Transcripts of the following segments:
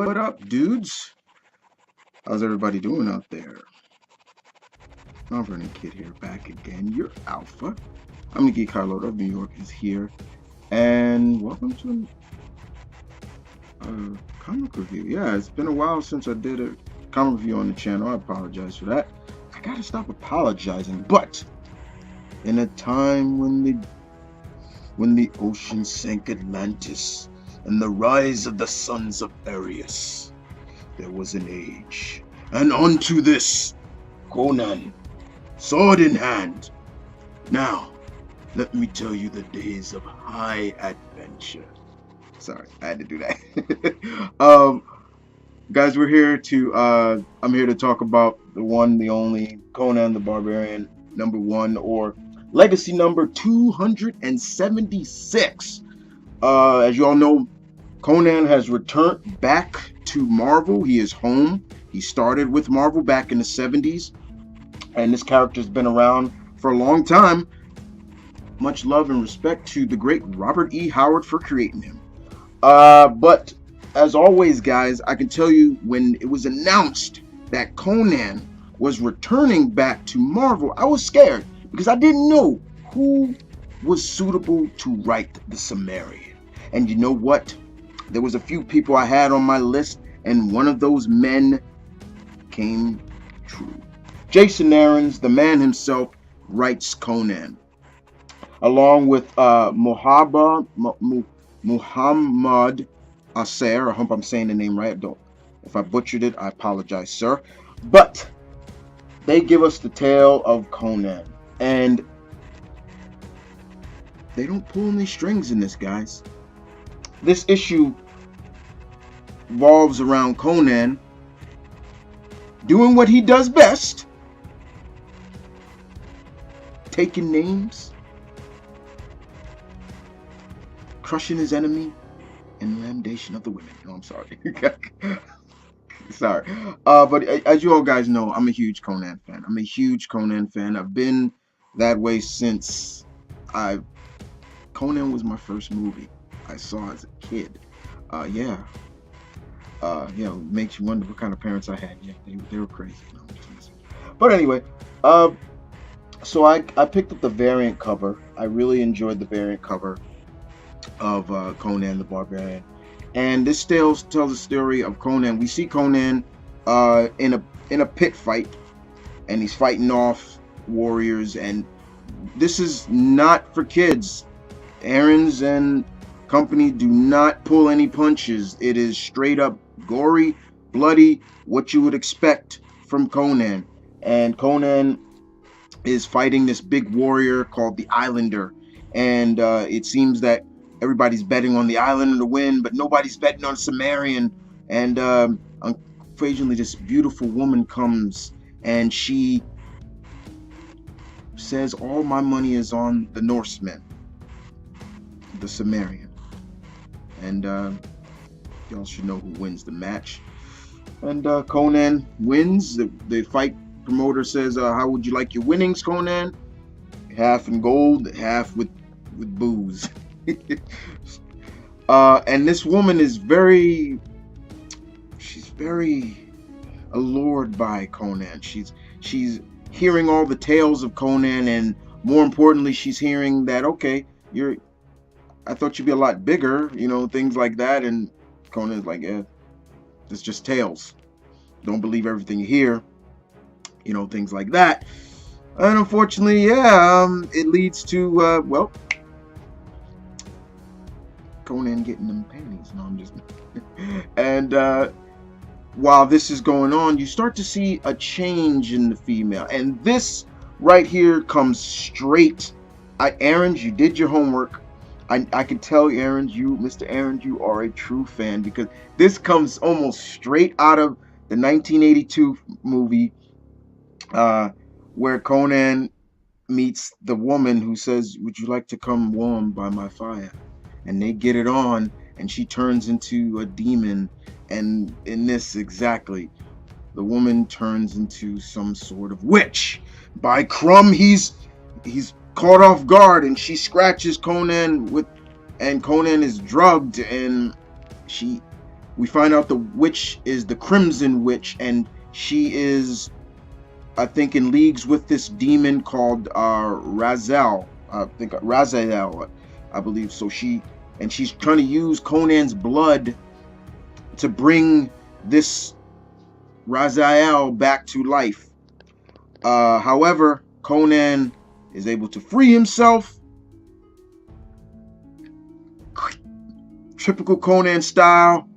What up, dudes? How's everybody doing out there? I'm Running Kid here, back again. Your Alpha. I'm M.V.K Carlotta of New York is here, and welcome to a comic review. Yeah, it's been a while since I did a comic review on the channel. I apologize for that. I gotta stop apologizing. But in a time when the ocean sank Atlantis and the rise of the sons of Arius, there was an age, and unto this Conan, sword in hand. Now, let me tell you the days of high adventure. Sorry, I had to do that. Guys, I'm here to talk about the one, the only Conan the Barbarian #1, or legacy number 276. As you all know, Conan has returned back to Marvel. He is home. He started with Marvel back in the 70s. And this character's been around for a long time. Much love and respect to the great Robert E. Howard for creating him. But as always, guys, I can tell you when it was announced that Conan was returning back to Marvel, I was scared because I didn't know who was suitable to write the Cimmerian. And you know what? There was a few people I had on my list, and one of those men came true. Jason Aaron's, the man himself, writes Conan, along with Muhammad Aser. I hope I'm saying the name right. If I butchered it, I apologize, sir. But they give us the tale of Conan, and they don't pull any strings in this, guys. This issue revolves around Conan doing what he does best: taking names, crushing his enemy, and lamentation of the women. No, I'm sorry. Sorry. But as you all guys know, I'm a huge Conan fan. I've been that way since Conan was my first movie I saw as a kid. Makes you wonder what kind of parents I had. Yeah, they were crazy. No, I'm just messing. But anyway, so I picked up the variant cover. I really enjoyed the variant cover of Conan the Barbarian, and this tells the story of Conan. We see Conan in a pit fight, and he's fighting off warriors, and this is not for kids. Aaron's and company do not pull any punches. It is straight up gory, bloody, what you would expect from Conan. And Conan is fighting this big warrior called the Islander, and it seems that everybody's betting on the Islander to win, but nobody's betting on Cimmerian. And occasionally this beautiful woman comes, and she says, all my money is on the Norsemen, the Cimmerian. And y'all should know who wins the match. And Conan wins. The fight promoter says, how would you like your winnings, Conan? Half in gold, half with booze. And this woman is very allured by Conan. She's hearing all the tales of Conan, and more importantly, she's hearing that, okay, I thought you'd be a lot bigger, things like that. And Conan's like, yeah, it's just tales. Don't believe everything you hear, things like that. And unfortunately, it leads to, Conan getting them panties. No, I'm just... And while this is going on, you start to see a change in the female. And this right here comes straight... Aarons, you did your homework. I can tell Mr. Aarons, you are a true fan, because this comes almost straight out of the 1982 movie where Conan meets the woman who says, would you like to come warm by my fire? And they get it on, and she turns into a demon. And in this exactly, the woman turns into some sort of witch. By Crumb, he's caught off guard, and she scratches Conan and Conan is drugged, and she We find out the witch is the Crimson Witch, and she is, I think, in leagues with this demon called Razel. I think Raziel, I believe. So she's trying to use Conan's blood to bring this Raziel back to life. However, Conan is able to free himself, typical Conan style,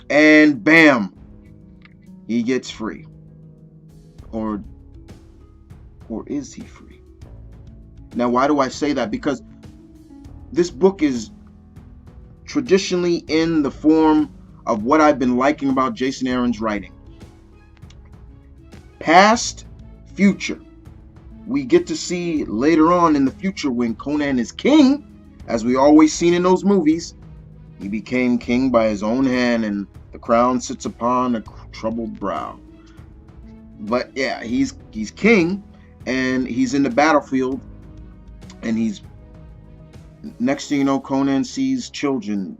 and bam, he gets free. Or is he free? Now, why do I say that? Because this book is traditionally in the form of what I've been liking about Jason Aaron's writing. Past, future. We get to see later on in the future when Conan is king, as we always seen in those movies. He became king by his own hand, and the crown sits upon a troubled brow. But yeah, he's king, and he's in the battlefield, and he's, next thing you know, Conan sees children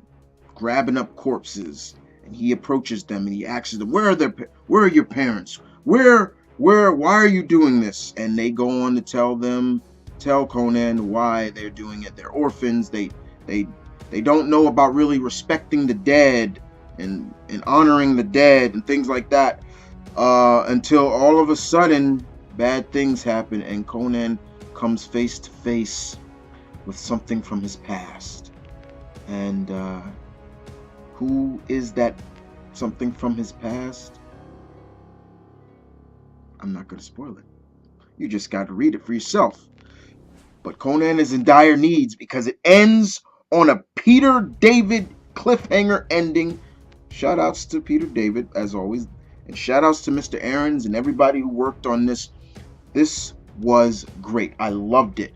grabbing up corpses, and he approaches them and he asks them, where are your parents? Why are you doing this? And they go on to tell Conan why they're doing it. They're orphans. They don't know about really respecting the dead and honoring the dead and things like that, until all of a sudden bad things happen and Conan comes face to face with something from his past. And who is that something from his past? I'm not going to spoil it. You just got to read it for yourself. But Conan is in dire needs because it ends on a Peter David cliffhanger ending. Shout outs to Peter David, as always. And shout outs to Mr. Aarons and everybody who worked on this. This was great. I loved it.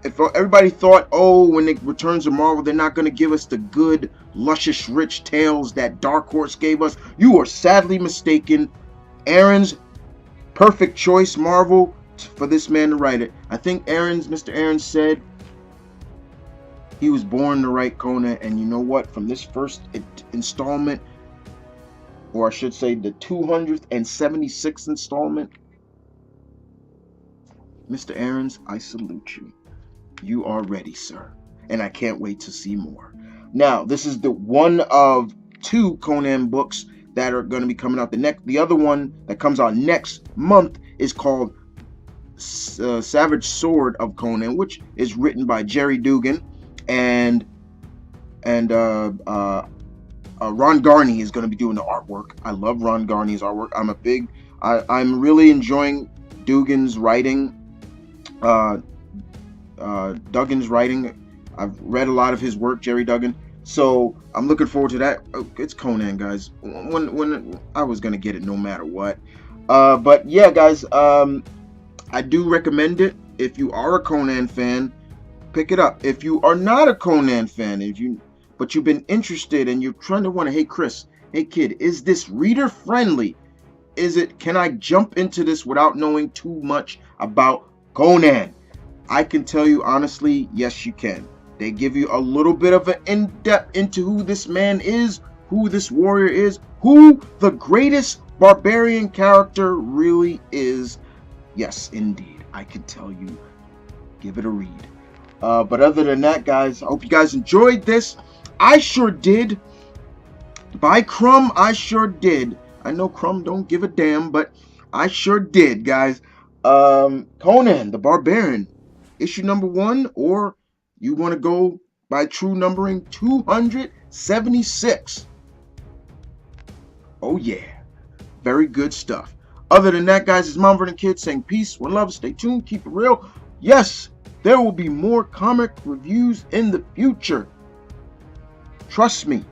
If everybody thought, oh, when it returns to Marvel, they're not going to give us the good, luscious, rich tales that Dark Horse gave us, you are sadly mistaken. Aaron's perfect choice, Marvel, for this man to write it. I think Mr. Aarons said he was born to write Conan, and you know what? From this first installment, or I should say the 276th installment, Mr. Aarons, I salute you. You are ready, sir. And I can't wait to see more. Now, this is the one of 2 Conan books that are going to be coming out. The other one that comes out next month is called Savage Sword of Conan, which is written by Jerry Dugan, and Ron Garney is going to be doing the artwork. I love Ron Garney's artwork. I'm really enjoying Dugan's writing. Duggan's writing. I've read a lot of his work, Jerry Duggan. So I'm looking forward to that. It's Conan, guys. When I was gonna get it no matter what. But yeah, guys. I do recommend it. If you are a Conan fan, pick it up. If you are not a Conan fan, but you've been interested and you're trying to hey Chris, hey kid, is this reader friendly? Can I jump into this without knowing too much about Conan? I can tell you honestly, yes, you can. They give you a little bit of an in-depth into who this man is, who this warrior is, who the greatest barbarian character really is. Yes, indeed. I can tell you. Give it a read. But other than that, guys, I hope you guys enjoyed this. I sure did. By Crumb, I sure did. I know Crumb don't give a damn, but I sure did, guys. Conan the Barbarian, issue number 1, or you want to go by true numbering, 276. Oh yeah, very good stuff. Other than that, guys, it's Mom Vernon Kid saying peace, one love, stay tuned, keep it real. Yes, there will be more comic reviews in the future. Trust me.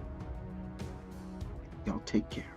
Y'all take care.